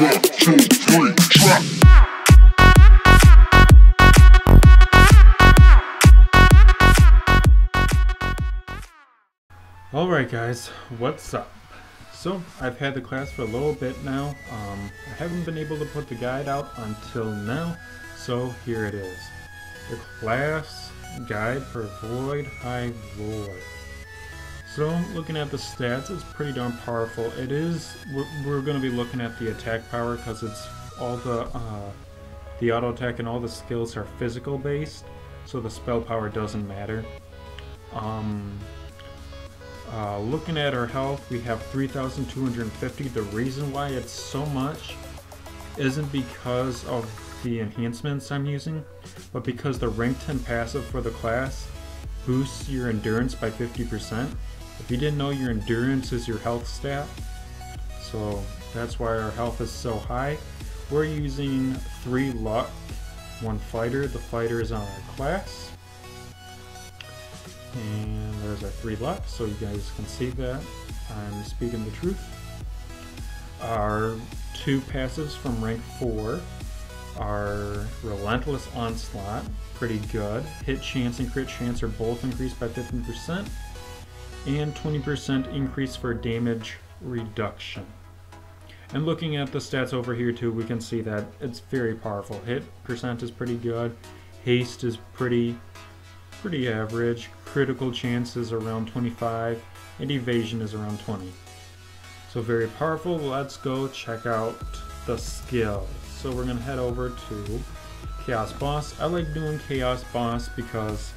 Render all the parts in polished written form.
2, 3, drop. Alright guys, what's up? So, I've had the class for a little bit now. I haven't been able to put the guide out until now, so here it is. The class guide for Void HighLord. So, looking at the stats, it's pretty darn powerful. It is, we're going to be looking at the attack power because it's all the auto attack and all the skills are physical based, so the spell power doesn't matter. Looking at our health, we have 3,250. The reason why it's so much isn't because of the enhancements I'm using, but because the rank 10 passive for the class boosts your endurance by 50%. If you didn't know, your endurance is your health stat, so that's why our health is so high. We're using 3 luck, 1 fighter. The fighter is on our class. And there's our 3 luck, so you guys can see that I'm speaking the truth. Our 2 passives from rank 4 are Relentless Onslaught, pretty good. Hit chance and crit chance are both increased by 15%, and 20% increase for damage reduction. And looking at the stats over here too, we can see that it's very powerful. Hit percent is pretty good, haste is pretty average, critical chance is around 25, and evasion is around 20. So very powerful. Let's go check out the skills. So we're going to head over to Chaos Boss. I like doing Chaos Boss because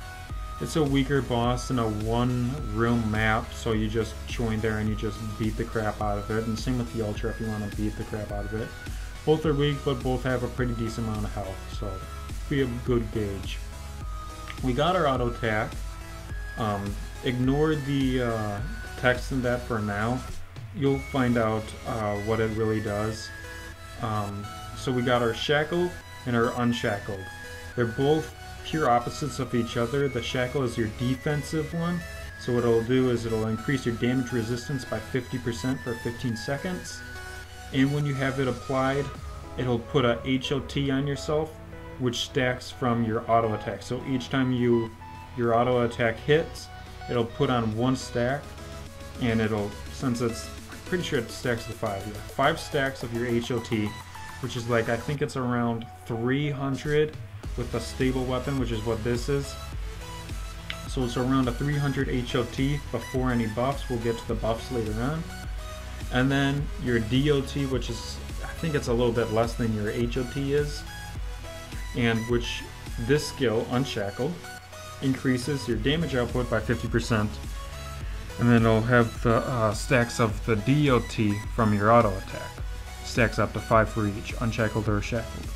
it's a weaker boss in a 1-room map, so you just join there and you just beat the crap out of it. And same with the Ultra if you want to beat the crap out of it. Both are weak, but both have a pretty decent amount of health, so be a good gauge. We got our auto attack. Ignore the text in that for now. You'll find out what it really does. So we got our shackled and our unshackled. They're both pure opposites of each other. The shackle is your defensive one. So what it'll do is it'll increase your damage resistance by 50% for 15 seconds. And when you have it applied, it'll put a HOT on yourself, which stacks from your auto attack. So each time your auto attack hits, it'll put on 1 stack, and it'll, since it's pretty sure it stacks to 5, yeah, 5 stacks of your HOT, which is like, I think it's around 300 with a stable weapon, which is what this is. So it's around a 300 HOT before any buffs. We'll get to the buffs later on. And then your DOT, which is, I think it's a little bit less than your HOT is, and which this skill, Unshackled, increases your damage output by 50%, and then it'll have the stacks of the DOT from your auto attack. Stacks up to 5 for each, Unshackled or Shackled.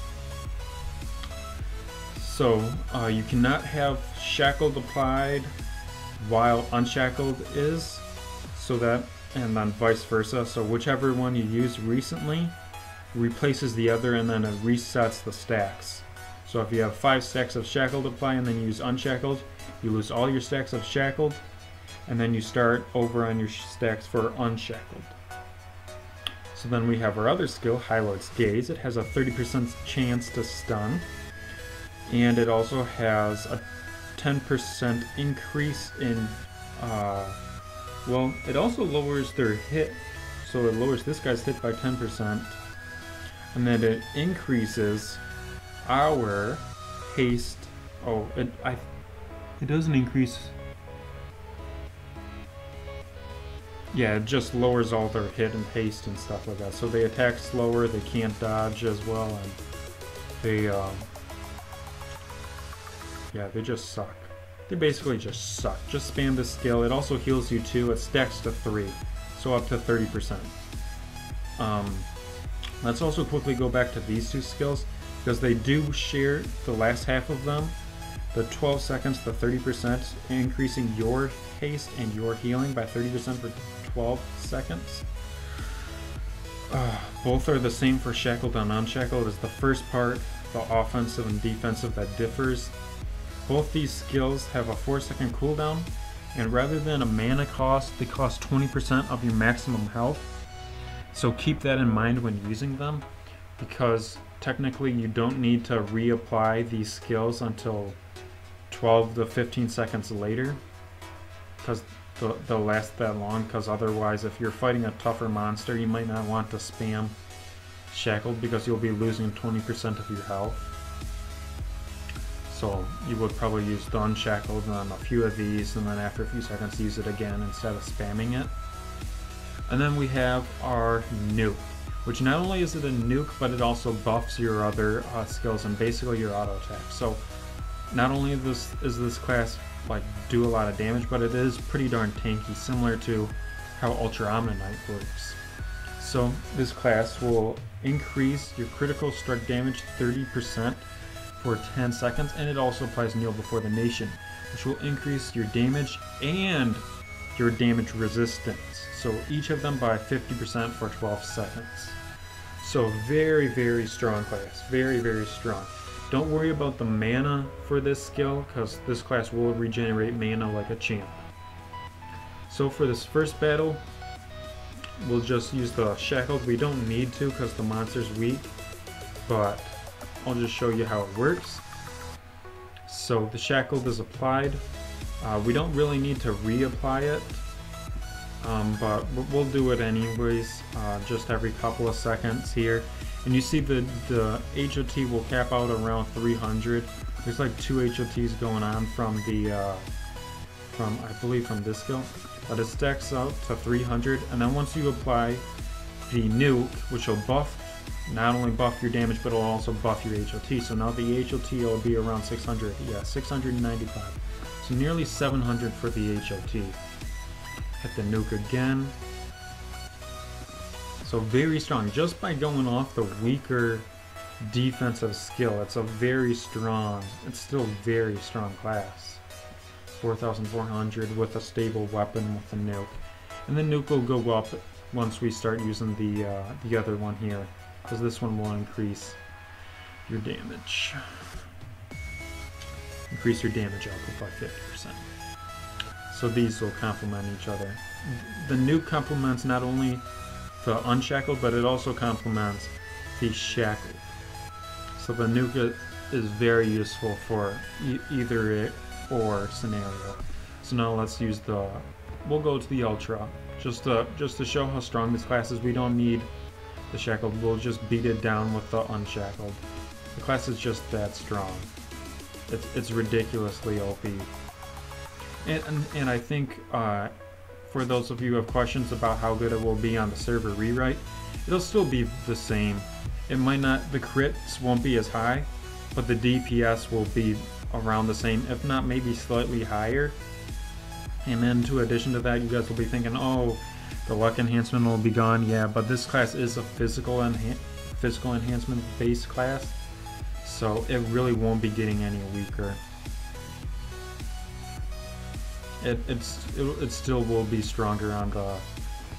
So you cannot have Shackled applied while Unshackled is, so that, and then vice versa. So whichever one you used recently replaces the other, and then it resets the stacks. So if you have 5 stacks of Shackled apply and then you use Unshackled, you lose all your stacks of Shackled, and then you start over on your stacks for Unshackled. So then we have our other skill, HighLord's Gaze. It has a 30% chance to stun, and it also has a 10% increase in, well, it also lowers their hit. So it lowers this guy's hit by 10%, and then it increases our haste. Oh, it doesn't increase. Yeah, it just lowers all their hit and haste and stuff like that. So they attack slower, they can't dodge as well, and they yeah, they just suck. They basically just suck. Just spam this skill. It also heals you too. It stacks to 3, so up to 30%. Let's also quickly go back to these 2 skills, because they do share the last half of them. The 12 seconds, the 30%, increasing your haste and your healing by 30% for 12 seconds. Both are the same for Shackled and Unshackled. Is the first part, the offensive and defensive, that differs. Both these skills have a 4-second cooldown, and rather than a mana cost, they cost 20% of your maximum health. So keep that in mind when using them. because technically you don't need to reapply these skills until 12 to 15 seconds later, because they'll last that long, because otherwise if you're fighting a tougher monster you might not want to spam Shackled because you'll be losing 20% of your health. So you would probably use the Unshackled and then a few of these, and then after a few seconds use it again instead of spamming it. And then we have our nuke, which not only is it a nuke, but it also buffs your other skills and basically your auto attack. So not only is this class like do a lot of damage, but it is pretty darn tanky, similar to how Ultra Omni-Knight works. So this class will increase your critical strike damage 30% for 10 seconds, and it also applies Kneel Before the Nation, which will increase your damage and your damage resistance. So each of them by 50% for 12 seconds. So very, very strong class. Very, very strong. Don't worry about the mana for this skill, because this class will regenerate mana like a champ. So for this first battle, we'll just use the Shackled. We don't need to because the monster's weak, but I'll just show you how it works. So the Shackled is applied. We don't really need to reapply it, but we'll do it anyways, just every couple of seconds here. And you see the HOT will cap out around 300. There's like 2 HOTs going on from the I believe from this skill, but it stacks out to 300. And then once you apply the nuke, which will not only buff your damage, but it'll also buff your HOT. So now the HOT will be around 600. Yeah, 695. So nearly 700 for the HOT. Hit the nuke again. So very strong. Just by going off the weaker defensive skill, it's still very strong class. 4,400 with a stable weapon with the nuke. And the nuke will go up once we start using the other one here, because this one will increase your damage. Increase your damage output by 50%. So these will complement each other. The nuke complements not only the Unshackled, but it also complements the Shackled. So the nuke is very useful for either it or scenario. So now let's use we'll go to the Ultra. Just to show how strong this class is, we don't need the Shackled, we'll just beat it down with the Unshackled. The class is just that strong. It's ridiculously OP. And I think for those of you who have questions about how good it will be on the server rewrite, it'll still be the same. It might not, the crits won't be as high, but the DPS will be around the same, if not maybe slightly higher. And then to addition to that, you guys will be thinking, oh, the luck enhancement will be gone. Yeah, but this class is a physical enhancement based class, so it really won't be getting any weaker. It still will be stronger on the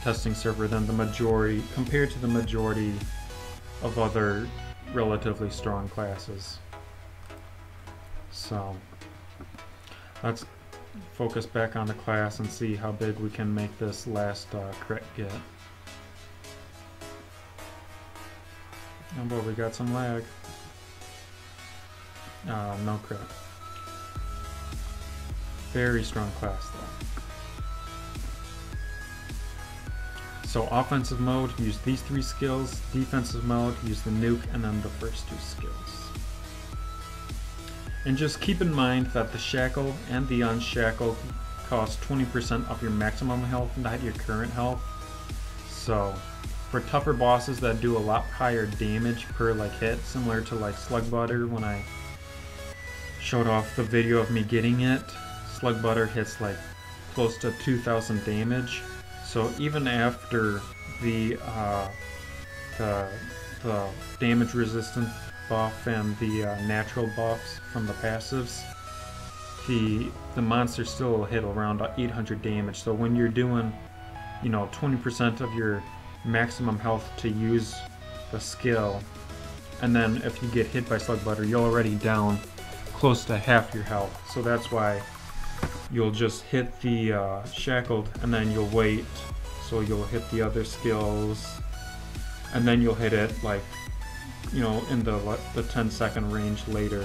testing server than the majority, compared to the majority of other relatively strong classes. So let's focus back on the class and see how big we can make this last crit get. Oh boy, we got some lag. No crit. Very strong class though. So offensive mode, use these 3 skills. Defensive mode, use the nuke and then the first 2 skills. And just keep in mind that the Shackled and the Unshackled cost 20% of your maximum health, not your current health. So for tougher bosses that do a lot higher damage per like hit, similar to like Slug Butter when I showed off the video of me getting it, Slug Butter hits like close to 2,000 damage. So even after the damage resistance buff and the natural buffs from the passives, the monster still will hit around 800 damage. So when you're doing, 20% of your maximum health to use the skill, and then if you get hit by Slug Butter, you're already down close to half your health. So that's why you'll just hit the Shackled and then you'll wait. So you'll hit the other skills and then you'll hit it like you know, in the 10-second range later.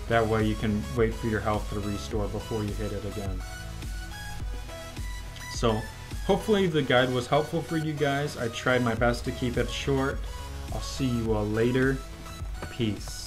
That way you can wait for your health to restore before you hit it again. So hopefully the guide was helpful for you guys. I tried my best to keep it short. I'll see you all later. Peace.